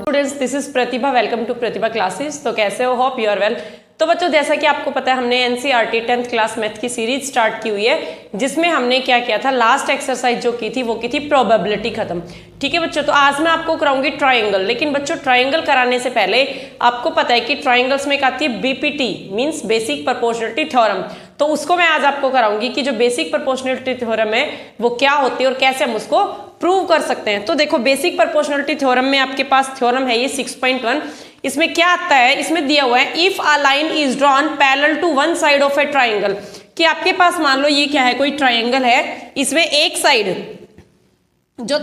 Students, this is Pratibha. Welcome to Pratibha classes. तो कैसे हो? Hope you are well. तो बच्चों, जैसा कि आपको पता है, हमने एनसीईआरटी 10th क्लास मैथ की सीरीज स्टार्ट की हुई है, जिसमें हमने क्या किया था, लास्ट एक्सरसाइज जो की थी वो की थी प्रोबेबिलिटी खत्म। ठीक है बच्चों, तो आज मैं आपको कराऊंगी ट्राइंगल। लेकिन बच्चों, ट्राइंगल कराने से पहले आपको पता है कि ट्राइंगल्स में एक आती है BPT, means basic proportionality theorem. तो उसको मैं आज आपको कराऊंगी कि जो बेसिक प्रोपोर्शनलिटी थ्योरम है वो क्या होती है और कैसे हम उसको प्रूव कर सकते हैं। तो देखो, बेसिक प्रोपोर्शनलिटी थ्योरम में आपके पास थ्योरम है ये 6.1। इसमें क्या आता है, इसमें दिया हुआ है if a line is drawn parallel to one side of a triangle, कि आपके पास मान लो ये क्या है, कोई ट्राइंगल है, इसमें एक साइड, जो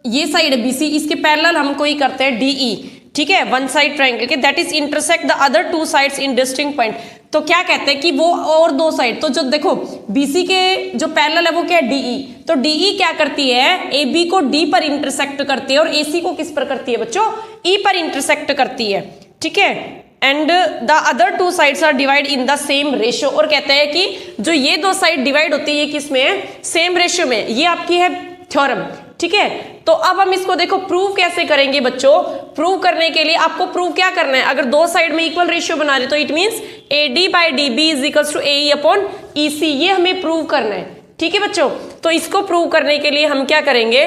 ये साइड बीसी, इसके पैरेलल हम कोई करते हैं डीई, ठीक है, वन साइड ट्राइंगल के, that is intersect the other two sides in distinct point. तो क्या कहते हैं कि वो और दो साइड, तो जो देखो बीसी के जो पैरेलल है वो क्या है, डीई। तो डीई क्या करती है, एबी को डी पर इंटरसेक्ट करती है, और एसी को किस पर करती है बच्चों, ई पर इंटरसेक्ट करती है। ठीक है, and the other two sides are divide in the same ratio. और कहते हैं कि जो ये दो साइड डिवाइड होती है किस में, सेम रेशियो में। ये आपकी है थ्योरम। ठीक है, तो अब हम इसको देखो प्रूव कैसे करेंगे बच्चों। प्रूव करने के लिए आपको प्रूव क्या करना है, अगर दो साइड में इक्वल रेशियो बना रहे तो it means AD by DB is equals to AE upon EC, ये हमें प्रूव करना है। ठीक है बच्चों, तो इसको प्रूव करने के लिए हम क्या करेंगे,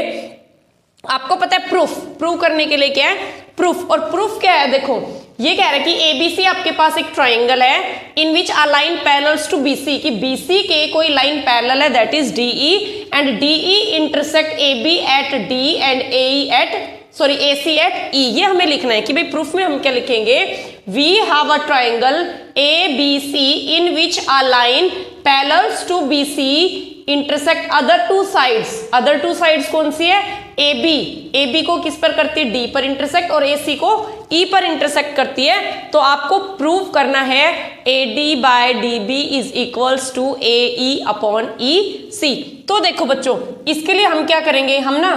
आपको पता है प्रूफ करने के लिए क्या है, प्रूफ। और प्रूफ क्या है, देखो ये कह रहा है कि ABC आपके पास एक ट्राइंगल है in which a line parallels to BC, कि BC के कोई लाइन पैरेलल है, that is DE, and DE intersect AB at D and AC at E। ये हमें लिखना है कि भाई प्रूफ में हम क्या लिखेंगे, we have a triangle ABC in which a line parallels to BC intersect other two sides कौन सी है, AB को किस पर करती है, D पर इंटरसेक्ट, और AC को E पर इंटरसेक्ट करती है। तो आपको प्रूव करना है AD by DB is equals to AE upon EC। तो देखो बच्चों, इसके लिए हम क्या करेंगे, हम ना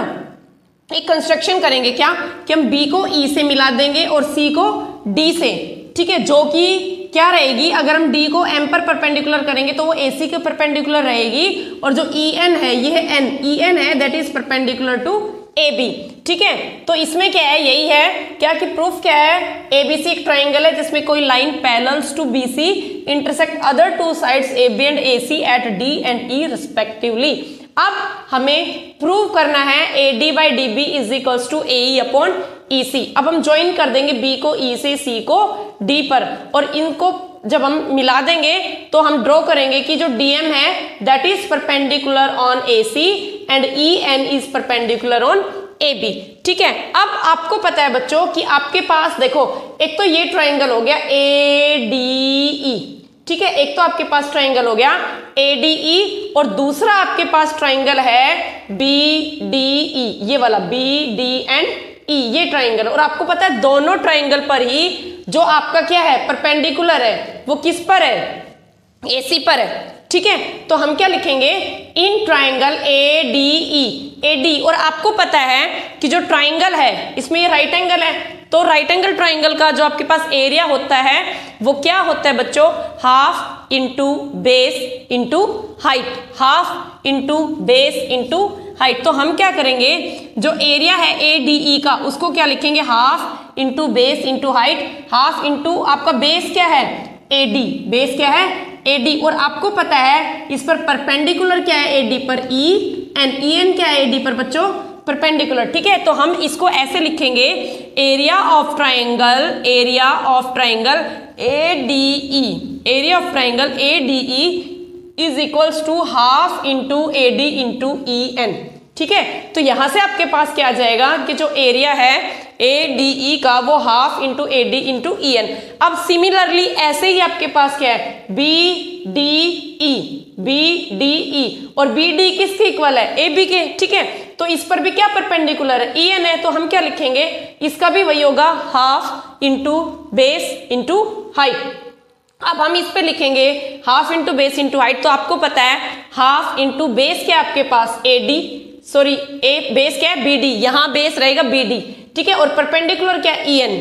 एक कंस्ट्रक्शन करेंगे, क्या कि हम B को E से मिला देंगे और C को D से। ठीक है, जो कि क्या रहेगी, अगर हम D को M पर परपेंडिकुलर करेंगे तो वो AC के परपेंडिकुलर रहेगी, और जो EN है ये है EN है, that is perpendicular to AB। ठीक है, तो इसमें क्या है, यही है क्या कि प्रूफ क्या है, ABC एक ट्राइंगल है जिसमें कोई line parallels to BC intersect other two sides AB and AC at D and E respectively. अब हमें प्रूव करना है AD by DB is equals to AE upon EC। अब हम ज्वाइन कर देंगे B को E से, C को D पर, और इनको जब हम मिला देंगे तो हम ड्रॉ करेंगे कि जो DM है that is perpendicular on AC and EN is perpendicular on AB। ठीक है, अब आपको पता है बच्चों कि आपके पास देखो, एक तो ये ट्राइंगल हो गया ADE। ठीक है, एक तो आपके पास ट्राइंगल हो गया ADE, और दूसरा आपके पास ट्राइंगल है BDE, ये वाला BD एंड E, ये ट्राइंगल। और आपको पता है दोनों ट्राइंगल पर ही जो आपका क्या है, परपेंडिकुलर है, वो किस पर है, AC पर है। ठीक है, तो हम क्या लिखेंगे, इन ट्राइंगल AD, और आपको पता है कि जो ट्राइंगल है इसमें ये राइट एंगल है, तो राइट एंगल ट्राइंगल का जो आपके पास एरिया होता है वो क्या होता है बच्चों, half into base into height, half into base into height. तो हम क्या करेंगे, जो एरिया है ADE का उसको क्या लिखेंगे, half into base into height, half into आपका बेस क्या है AD, बेस क्या है AD, और आपको पता है इस पर परपेंडिकुलर क्या है AD पर E, एंड EN क्या है AD पर बच्चों, परपेंडिकुलर। ठीक है, तो हम इसको ऐसे लिखेंगे, area of triangle ADE is equals to half into AD into EN। ठीक है, तो यहां से आपके पास क्या आ जाएगा कि जो एरिया है ADE का वो half into AD into EN। अब सिमिलरली ऐसे ही आपके पास क्या है, BDE, और BD किसके इक्वल है, AB के। ठीक है, तो इस पर भी क्या परपेंडिकुलर है, EN है, तो हम क्या लिखेंगे, इसका भी वही होगा, half into base into height. अब हम इस पे लिखेंगे half into base into height. तो आपको पता है हाफ इंटू बेस क्या आपके पास बेस क्या है BD, यहां बेस रहेगा BD। ठीक है, और परपेंडिकुलर क्या EN,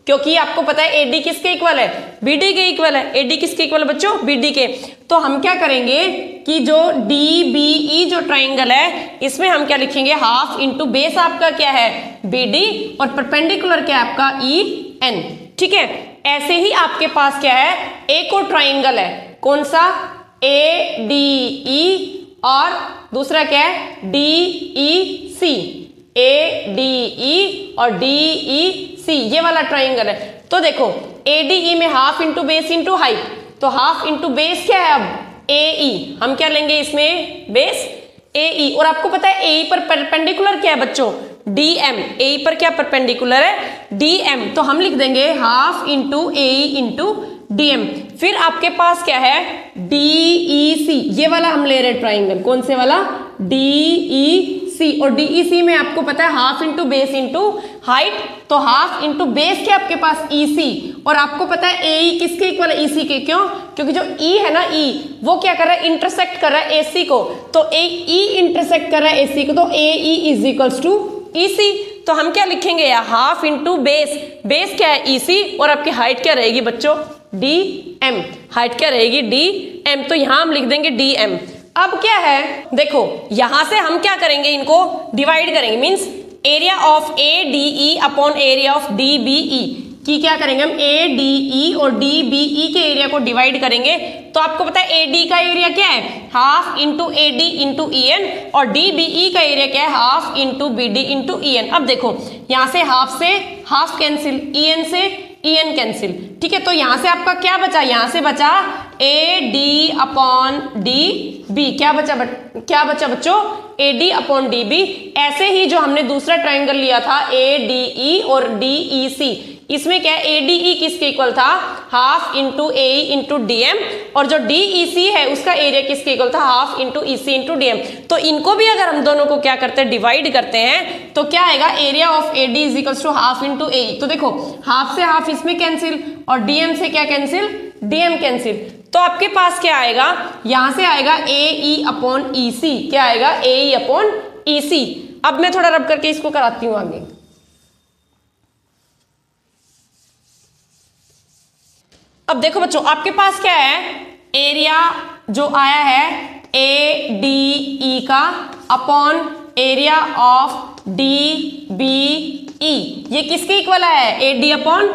क्योंकि आपको पता है एडी किसके इक्वल है, बीडी के इक्वल है। एडी किसके इक्वल है बच्चों, बीडी के। तो हम क्या करेंगे कि जो डीबीई जो ट्राइंगल है इसमें हम क्या लिखेंगे, हाफ इंटू बेस आपका क्या है बीडी और परपेंडिकुलर क्या है आपका ई एन। ठीक है, ऐसे ही आपके पास क्या है एक और ट्राइंगल है, कौन सा, ए डी ई और दूसरा क्या है डी ई सी, ए डी ई और डी ई सी, ये वाला ट्राइंगल है। तो देखो ए डी ई में half into base into height, तो हाफ इंटू बेस क्या है अब ए ई, हम क्या लेंगे इसमें बेस ए ई। और आपको पता है ए ई पर परपेंडिकुलर क्या है बच्चों, डी एम। ए ई पर क्या परपेंडिकुलर है, डी एम। तो हम लिख देंगे half into A E into D M. फिर आपके पास क्या है डी ई सी, ये वाला हम ले रहे हैं ट्राइंगल, कौन से वाला, डी ई सी। और डी ई सी में आपको पता है half into base into height, तो हाफ इंटू बेस क्या आपके पास ई सी। और आपको पता है ए ई किसके इक्वल है, ई सी के। क्यों, क्योंकि जो ई है ना ई वो क्या कर रहा है, इंटरसेक्ट कर रहा है ए सी को। तो ए ई इंटरसेक्ट कर रहा है ए सी को, तो ए ई इज इक्वल्स टू ई सी। तो हम क्या लिखेंगे यार, हाफ इंटू बेस, बेस क्या है ई सी और आपकी हाइट क्या रहेगी बच्चों डी एम, हाइट क्या रहेगी डी एम। तो यहां हम लिख देंगे डी एम। अब क्या है देखो यहां से हम क्या करेंगे, इनको डिवाइड करेंगे, means area of A D E upon area of D B E की क्या करेंगे हम, ए डी ई और डी बी ई के एरिया को डिवाइड करेंगे। तो आपको पता है ए डी का एरिया क्या है, half into A D into E N, और डी बी ई का एरिया क्या है, half into B D into E N. अब देखो यहां से हाफ कैंसिल, ई एन से ई एन कैंसिल। ठीक है, तो यहां से आपका क्या बचा, यहां से बचा A D upon D B. क्या बचा बच्चों, A D upon D B. ऐसे ही जो हमने दूसरा ट्राइंगल लिया था ए डी ई और डी ई सी, इसमें क्या है ए डी ई किसके इक्वल था, half into A E into D M, और जो डी ई सी है उसका एरिया किसके इक्वल था, हाफ इंटू ई सी इंटू डी एम। तो इनको भी अगर हम दोनों को क्या करते हैं, डिवाइड करते हैं, तो क्या आएगा, area of A D is equal to half into A E. तो देखो हाफ से हाफ इसमें कैंसिल और डी एम से क्या कैंसिल, डी एम कैंसिल। तो आपके पास क्या आएगा, यहां से आएगा ए ई अपॉन ई सी, क्या आएगा ए ई अपॉन ई सी। अब मैं थोड़ा रब करके इसको कराती हूं आगे। अब देखो बच्चों आपके पास क्या है, एरिया जो आया है ए डी ई का upon area of D B E, ये किसके इक्वल है, ए डी अपॉन,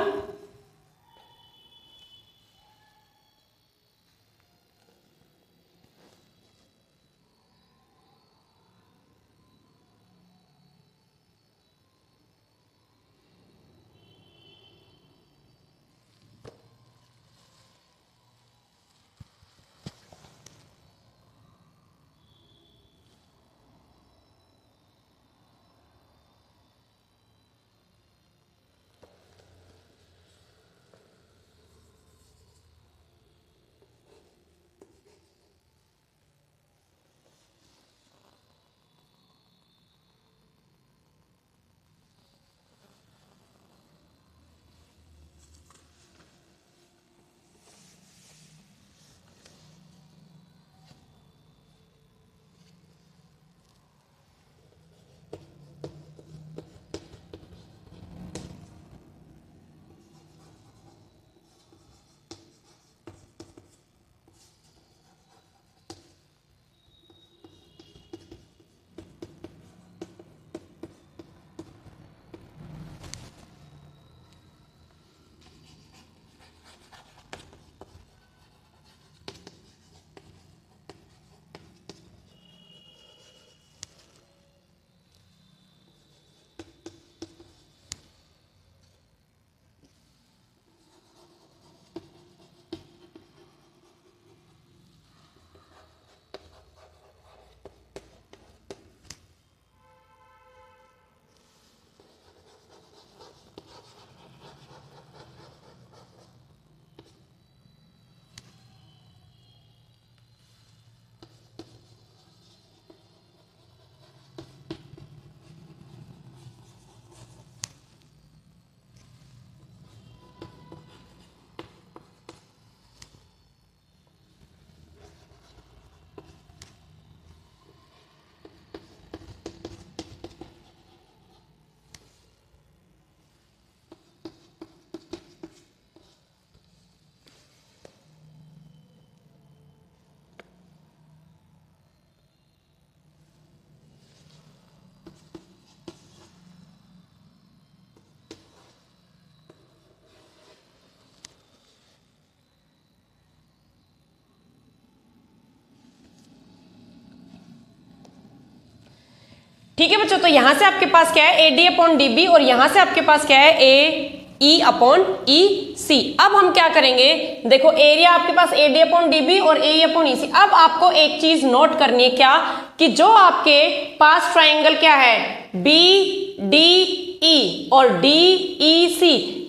ठीक है बच्चों, तो यहां से आपके पास क्या है AD अपॉन DB और यहां से आपके पास क्या है AE अपॉन EC। अब हम क्या करेंगे, देखो एरिया आपके पास AD अपॉन DB और AE अपॉन EC। अब आपको एक चीज नोट करनी है, क्या कि जो आपके पास ट्राइंगल क्या है BDE और DEC,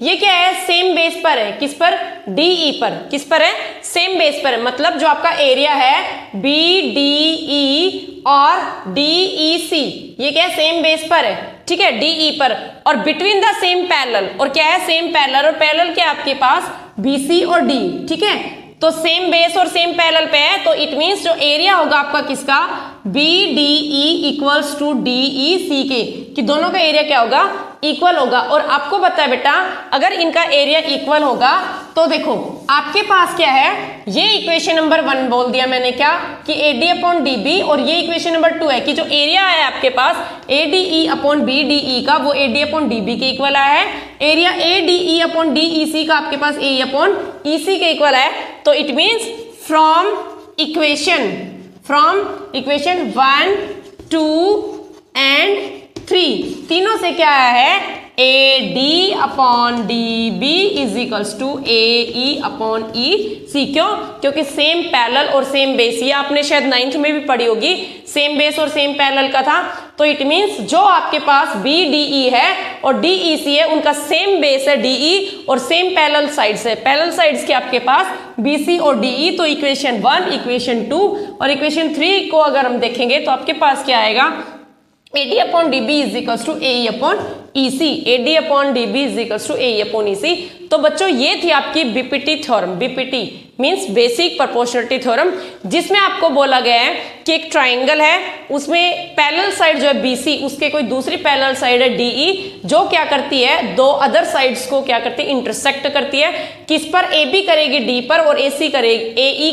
ये क्या है सेम बेस पर है। किस पर? DE पर। किस पर है? सेम बेस पर है। मतलब जो आपका एरिया है BDE और DEC, ये क्या है सेम बेस पर है, ठीक है, DE पर। और बिटवीन द सेम पैरेलल, और क्या है सेम पैरेलल, और पैरेलल क्या है आपके पास BC और D, ठीक है। तो सेम बेस और सेम पैरेलल पे है, तो इट मींस जो एरिया होगा आपका किसका BDE इक्वल्स टू DEC के, कि दोनों का एरिया क्या होगा इक्वल होगा। और आपको पता है बेटा अगर इनका एरिया इक्वल होगा तो देखो आपके पास क्या है, ये इक्वेशन नंबर 1 बोल दिया मैंने क्या कि AD अपॉन DB, और ये इक्वेशन नंबर 2 है कि जो एरिया है आपके पास ADE अपॉन BDE का वो AD अपॉन DB के इक्वल आया है। एरिया ADE अपॉन DEC का आपके पास AE अपॉन EC के इक्वल है। तो it means from equation 1, 2 and 3 तीनों से क्या आया है AD upon DB is equals to AE upon EC। क्यों? क्योंकि सेम पैरेलल और सेम बेस, ये आपने शायद 9th में भी पढ़ी होगी, सेम बेस और सेम पैरेलल का था। तो इट मींस जो आपके पास BDE है और DEC है उनका सेम बेस है DE और सेम पैरेलल साइड्स है। पैरेलल साइड्स के आपके पास BC और DE। तो इक्वेशन 1, इक्वेशन 2 और इक्वेशन 3 को अगर हम देखेंगे तो आपके पास क्या आएगा AD upon DB is equals to AE upon EC। AD upon DB is equals to AE upon EC। तो बच्चों ये थी आपकी BPT theorem. BPT means basic proportionality theorem, जिसमें आपको बोला गया है कि एक ट्राइंगल है, उसमें पैरेलल साइड जो है BC, उसके कोई दूसरी पैरेलल साइड है DE, जो क्या करती है दो अदर साइड्स को क्या करती है इंटरसेक्ट करती है। किस पर? AB करेगी D पर और AE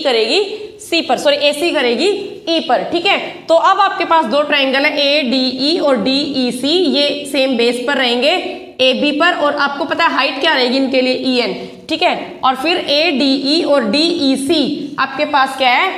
करेगी C पर, सॉरी AC करेगी E पर, ठीक है। तो अब आपके पास दो ट्राइंगल है ADE और DEC, ये सेम बेस पर रहेंगे AB पर, और आपको पता है हाइट क्या रहेगी इनके लिए EN, ठीक है। और फिर ADE और DEC आपके पास क्या है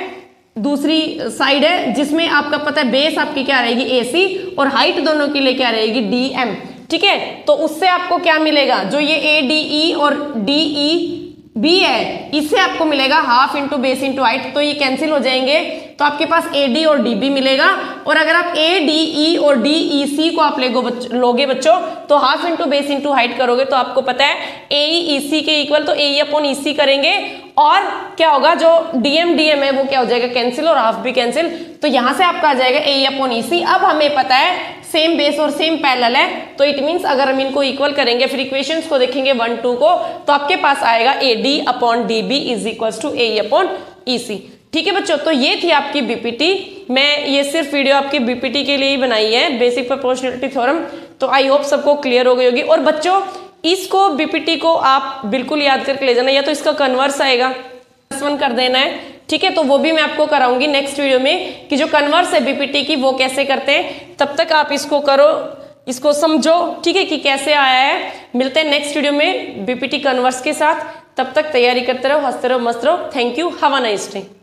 दूसरी साइड है, जिसमें आपका पता है बेस आपकी क्या रहेगी AC और हाइट दोनों के लिए क्या रहेगी DM, ठीक है। तो उससे आपको क्या मिलेगा, जो ये ADE और DEB है इससे आपको मिलेगा half into base into height, तो ये कैंसिल हो जाएंगे, तो आपके पास AD और DB मिलेगा। और अगर आप ADE और DEC को आप लोगे बच्चों तो half into base into height करोगे तो आपको पता है AE EC के इक्वल, तो AE अपॉन EC करेंगे और क्या होगा जो DM है वो क्या हो जाएगा कैंसिल और हाफ भी कैंसिल, तो यहां से आपका आ जाएगा AE अपॉन EC। अब हमें पता है सेम बेस और सेम पैरेलल है, तो इट मींस अगर हम इनको इक्वल करेंगे फिर इक्वेशंस को देखेंगे 1, 2 को, तो आपके पास आएगा AD upon DB is equals to AE upon EC। ठीक है बच्चों, तो ये थी आपकी BPT। मैं ये सिर्फ वीडियो आपकी BPT के लिए ही बनाई है, बेसिक प्रोपोर्शनलिटी थ्योरम। तो आई होप सबको क्लियर हो गई होगी। और बच्चों इसको BPT को आप बिल्कुल याद करके ले जाना, या तो इसका कन्वर्स आएगा +1 कर देना है, ठीक है। तो वो भी मैं आपको कराऊंगी नेक्स्ट वीडियो में कि जो कन्वर्स है BPT की वो कैसे करते हैं। तब तक आप इसको करो, इसको समझो, ठीक है, कि कैसे आया है। मिलते हैं नेक्स्ट वीडियो में BPT कन्वर्स के साथ। तब तक तैयारी करते रहो, हंसते रहो, मस्त रहो। Thank you, have a nice day.